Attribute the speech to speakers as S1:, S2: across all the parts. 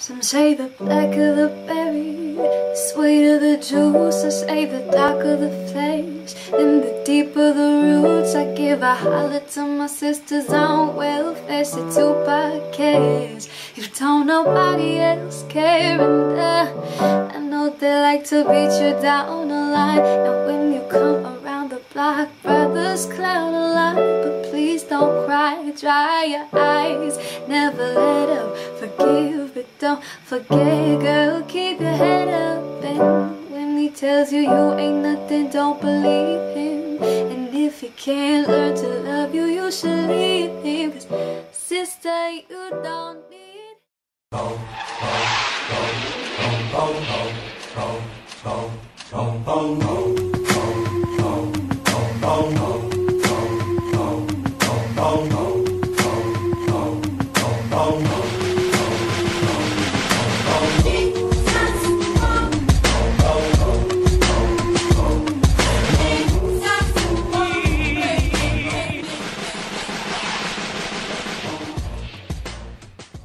S1: Some say the blacker the berry, the sweeter the juice. I say the darker the flames, and the deeper the roots. I give a holler to my sisters on welfare, say Tupac cares. You don't nobody else care, and I know they like to beat you down the line. And when you come around the block, brothers clown a lot, but please don't cry, dry your eyes, never let up, forgive but don't forget, girl, keep your head up. And when he tells you you ain't nothing, don't believe him. And if he can't learn to love you, you should leave him, 'cause sister, you don't need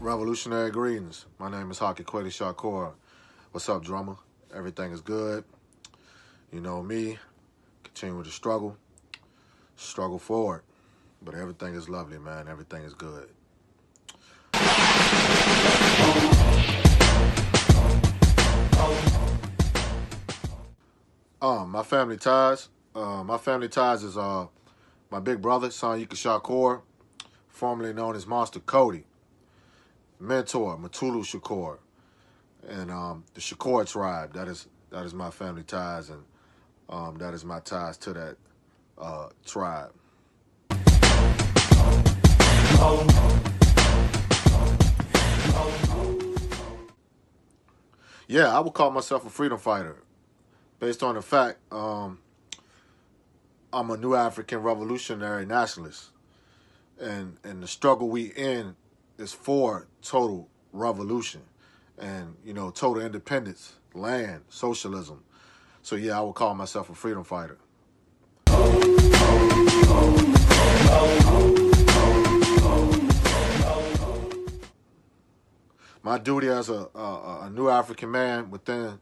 S2: Revolutionary greetings. My name is Haki Shakur. What's up, drummer? Everything is good. You know me, continue to struggle forward. But everything is lovely, man. Everything is good. My family ties. My family ties is my big brother, Haki Shakur, formerly known as Monster Cody. Mentor, Matulu Shakur, and the Shakur tribe. That is my family ties, and that is my ties to that tribe. Yeah, I would call myself a freedom fighter, based on the fact I'm a new African revolutionary nationalist, and the struggle we in is for total revolution and, you know, total independence, land, socialism. So yeah, I would call myself a freedom fighter. My duty as a new African man within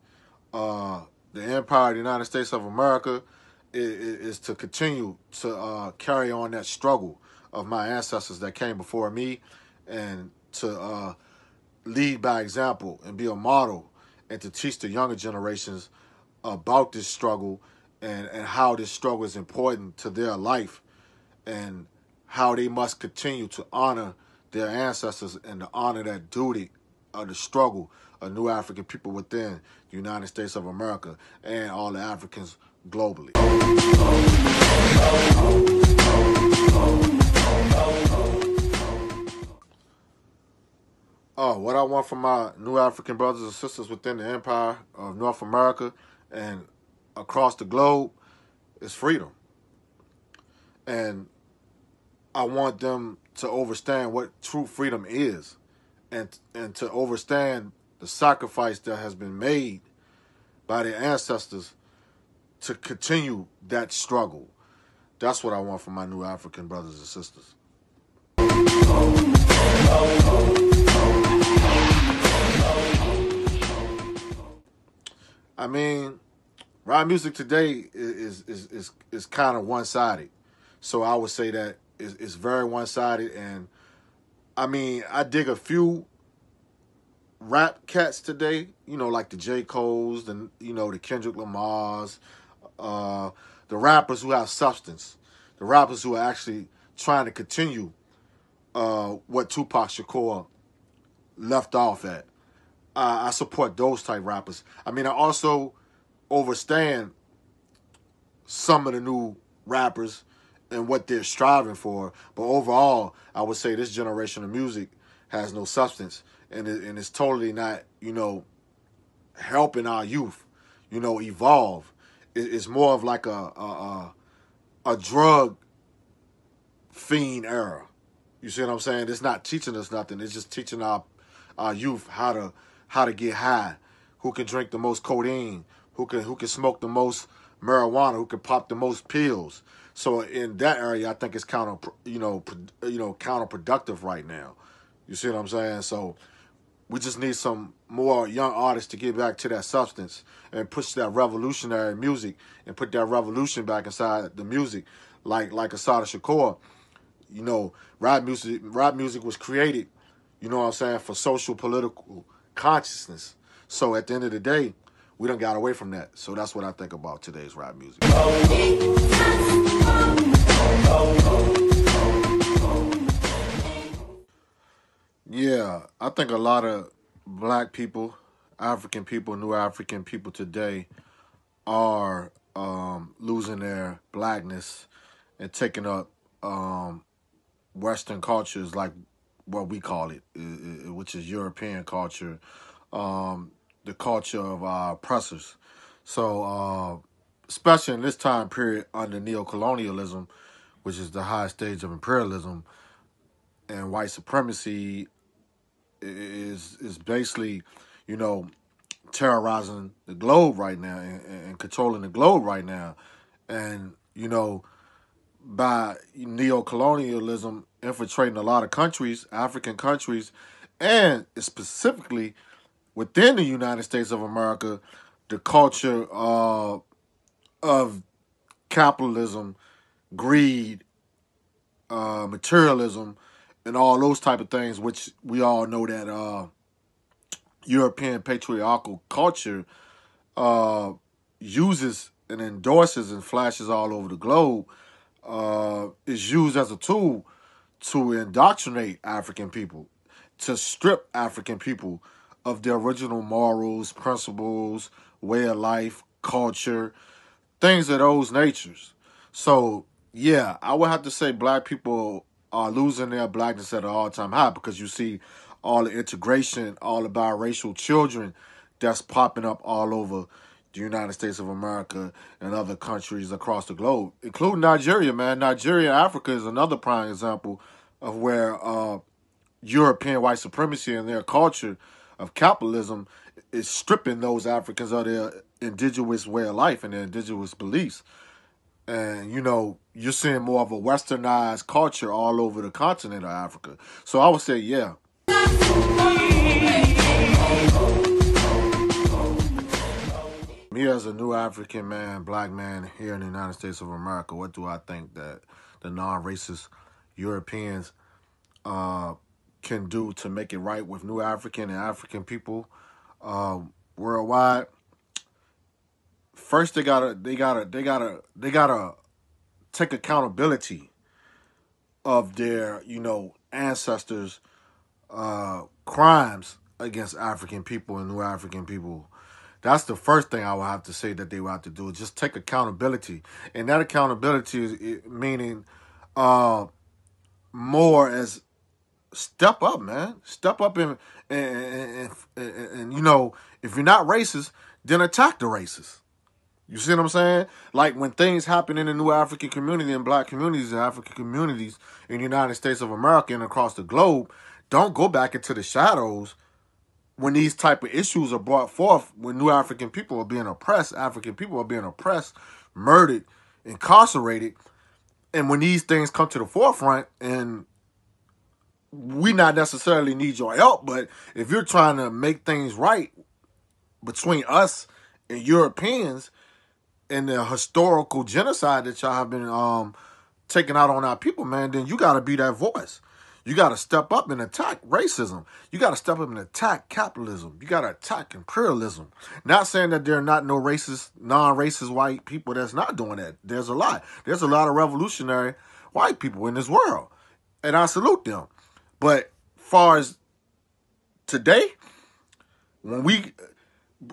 S2: the Empire of the United States of America is to continue to carry on that struggle of my ancestors that came before me, and to lead by example and be a model, and to teach the younger generations about this struggle and how this struggle is important to their life, and how they must continue to honor their ancestors and to honor that duty of the struggle of new African people within the United States of America and all the Africans globally. What I want from my new African brothers and sisters within the Empire of North America and across the globe is freedom. And I want them to understand what true freedom is, and to understand the sacrifice that has been made by their ancestors to continue that struggle. That's what I want from my new African brothers and sisters. I mean, rap music today is kind of one-sided. So I would say that it's very one-sided. And I mean, I dig a few rap cats today, you know, like the J. Cole's, the Kendrick Lamar's, the rappers who have substance, the rappers who are actually trying to continue what Tupac Shakur left off at. I support those type rappers. I mean, I also understand some of the new rappers and what they're striving for. But overall, I would say this generation of music has no substance, and it's totally not, you know, helping our youth, you know, evolve. It's more of like a drug fiend era. You see what I'm saying? It's not teaching us nothing. It's just teaching our youth how to get high, who can drink the most codeine, who can smoke the most marijuana, who can pop the most pills. So in that area, I think it's counterproductive right now. You see what I'm saying? So We just need some more young artists to get back to that substance and push that revolutionary music and put that revolution back inside the music, like Asada Shakur. You know, rap music was created, you know what I'm saying, for social political consciousness. So at the end of the day, we done got away from that. So that's what I think about today's rap music. Yeah, I think a lot of black people, African people, new African people today are losing their blackness and taking up Western cultures like what we call it, which is European culture, the culture of our oppressors. So, especially in this time period under neocolonialism, which is the highest stage of imperialism, and white supremacy is basically, you know, terrorizing the globe right now and controlling the globe right now. And, you know, by neocolonialism infiltrating a lot of countries, African countries, and specifically within the United States of America, the culture of capitalism, greed, materialism, and all those type of things, which we all know that European patriarchal culture uses and endorses and flashes all over the globe, is used as a tool to indoctrinate African people, to strip African people of their original morals, principles, way of life, culture, things of those natures. So, yeah, I would have to say black people are losing their blackness at an all-time high because you see all the integration, all the biracial children that's popping up all over the United States of America and other countries across the globe, including Nigeria, man. Nigeria, Africa is another prime example of where European white supremacy and their culture of capitalism is stripping those Africans of their indigenous way of life and their indigenous beliefs. And, you know, you're seeing more of a westernized culture all over the continent of Africa. So I would say, yeah. Me as a new African man, black man here in the United States of America, what do I think that the non-racist Europeans can do to make it right with new African and African people worldwide? First, they gotta take accountability of their, you know, ancestors' crimes against African people and new African people. That's the first thing I would have to say that they would have to do. Just take accountability, and that accountability is meaning more as step up, man. Step up and you know, if you're not racist, then attack the racist. You see what I'm saying? Like when things happen in the new African community and black communities and African communities in the United States of America and across the globe, don't go back into the shadows when these type of issues are brought forth, when new African people are being oppressed, African people are being oppressed, murdered, incarcerated, and when these things come to the forefront, and we not necessarily need your help, but if you're trying to make things right between us and Europeans and the historical genocide that y'all have been taking out on our people, man, then you got to be that voice. You got to step up and attack racism. You got to step up and attack capitalism. You got to attack imperialism. Not saying that there are not no racist, non-racist white people that's not doing that. There's a lot. There's a lot of revolutionary white people in this world, and I salute them. But far as today, when we,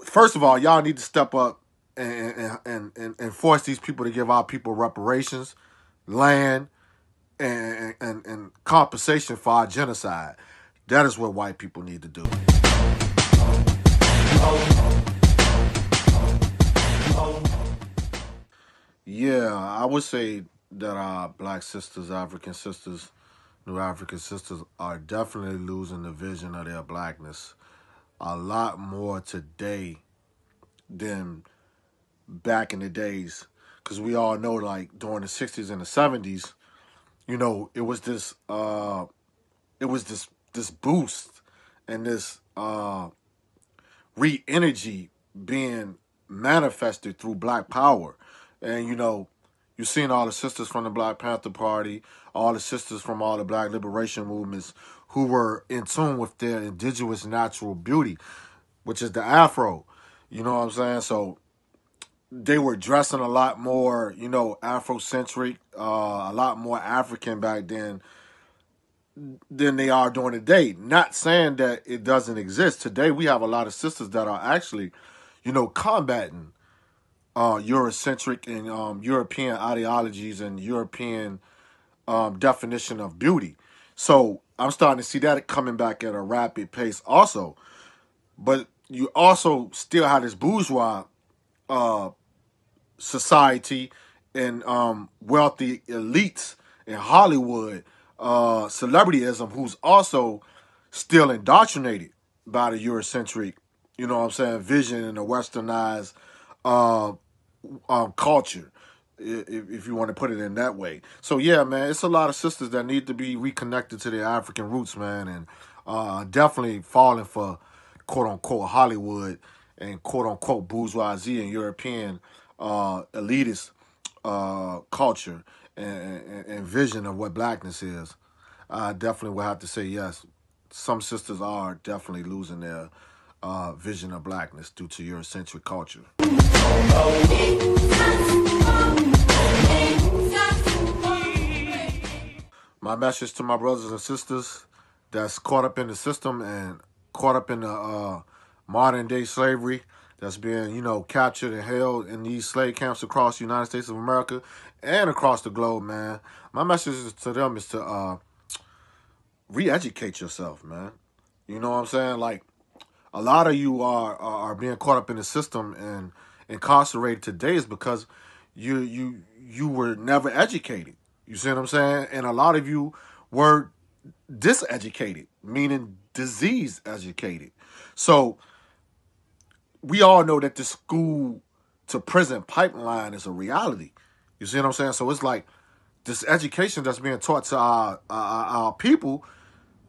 S2: first of all, y'all need to step up and force these people to give our people reparations, land, and compensation for our genocide. That is what white people need to do. Yeah, I would say that our black sisters, African sisters, new African sisters are definitely losing the vision of their blackness a lot more today than back in the days. Because we all know, like, during the 60s and the 70s, you know, it was this boost and this re-energy being manifested through Black Power. And, you know, you've seen all the sisters from the Black Panther Party, all the sisters from all the Black liberation movements who were in tune with their indigenous natural beauty, which is the Afro. You know what I'm saying? So they were dressing a lot more, you know, Afrocentric, a lot more African back then than they are doing today. Not saying that it doesn't exist. Today we have a lot of sisters that are actually, you know, combating Eurocentric and European ideologies and European definition of beauty. So I'm starting to see that coming back at a rapid pace also. But you also still have this bourgeois society and wealthy elites in Hollywood, celebrityism, who's also still indoctrinated by the Eurocentric, you know what I'm saying, vision and the westernized culture, if you want to put it in that way. So yeah, man, it's a lot of sisters that need to be reconnected to their African roots, man, and definitely falling for quote unquote Hollywood and quote unquote bourgeoisie and European elitist culture and vision of what blackness is. I definitely would have to say yes. Some sisters are definitely losing their vision of blackness due to Eurocentric culture. My message to my brothers and sisters that's caught up in the system and caught up in the modern day slavery that's being, you know, captured and held in these slave camps across the United States of America and across the globe, man. My message to them is to re-educate yourself, man. You know what I'm saying? Like, a lot of you are being caught up in the system and incarcerated today is because you were never educated. You see what I'm saying? And a lot of you were diseducated, meaning disease educated. So we all know that the school to prison pipeline is a reality. You see what I'm saying? So it's like this education that's being taught to our people,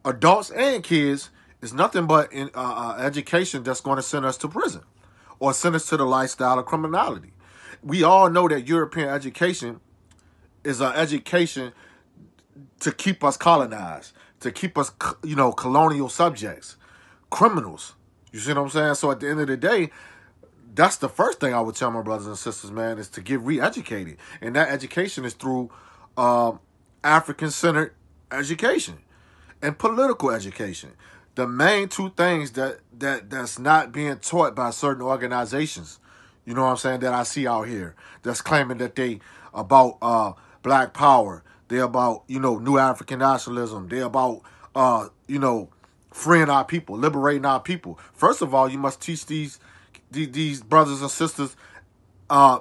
S2: adults and kids, is nothing but education that's going to send us to prison or send us to the lifestyle of criminality. We all know that European education is an education to keep us colonized, to keep us, you know, colonial subjects, criminals. You see what I'm saying? So at the end of the day, that's the first thing I would tell my brothers and sisters, man, is to get re-educated. And that education is through African-centered education and political education. The main two things that's not being taught by certain organizations, you know what I'm saying, that I see out here that's claiming that they about Black Power, they're about, you know, new African nationalism, they're about you know, freeing our people, liberating our people. First of all, you must teach these brothers and sisters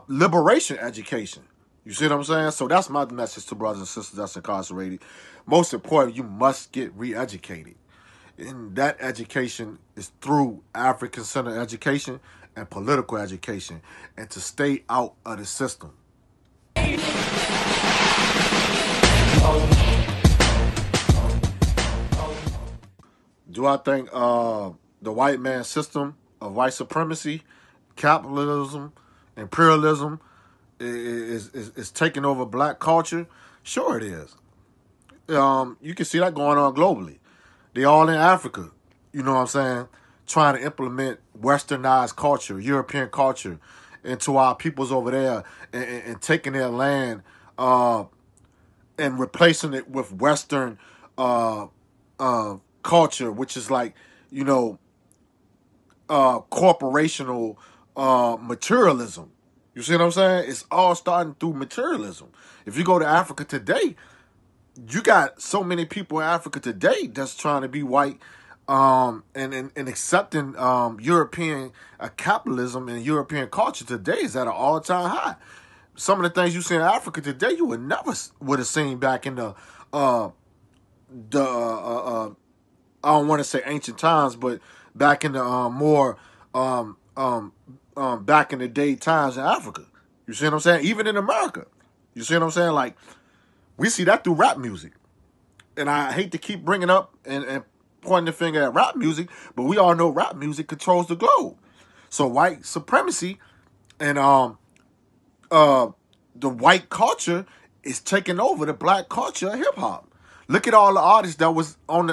S2: liberation education. You see what I'm saying? So that's my message to brothers and sisters that's incarcerated. Most important, you must get re-educated. And that education is through African-centered education and political education, and to stay out of the system. Do I think the white man system of white supremacy, capitalism, imperialism is taking over black culture? Sure it is. You can see that going on globally. They all in Africa, you know what I'm saying, trying to implement westernized culture, European culture into our peoples over there and taking their land and replacing it with Western culture, which is like, you know, corporational materialism. You see what I'm saying? It's all starting through materialism. If you go to Africa today, you got so many people in Africa today that's trying to be white and accepting European capitalism and European culture today is at an all-time high. Some of the things you see in Africa today, you would never would have seen back in the I don't want to say ancient times, but back in the more back in the day times in Africa. You see what I'm saying? Even in America. You see what I'm saying? Like, we see that through rap music. And I hate to keep bringing up and pointing the finger at rap music, but we all know rap music controls the globe. So white supremacy and the white culture is taking over the black culture of hip hop. Look at all the artists that was on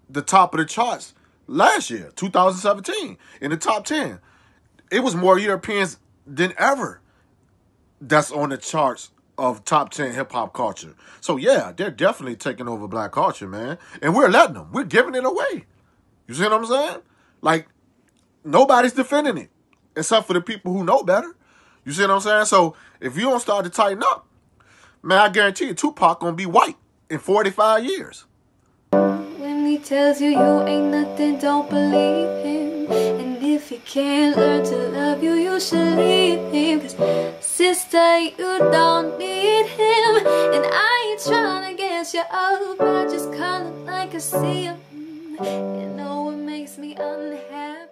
S2: the top of the charts last year, 2017, in the top 10. It was more Europeans than ever that's on the charts of top 10 hip-hop culture. So, yeah, they're definitely taking over black culture, man. And we're letting them. We're giving it away. You see what I'm saying? Like, nobody's defending it except for the people who know better. You see what I'm saying? So, if you don't start to tighten up, man, I guarantee you Tupac gonna be white in 45 years.
S1: When he tells you you ain't nothing, don't believe him. And if he can't learn to love you, you should leave him. Cause sister, you don't need him. And I ain't trying to get you up, I just kinda like to see him. You know what makes me unhappy?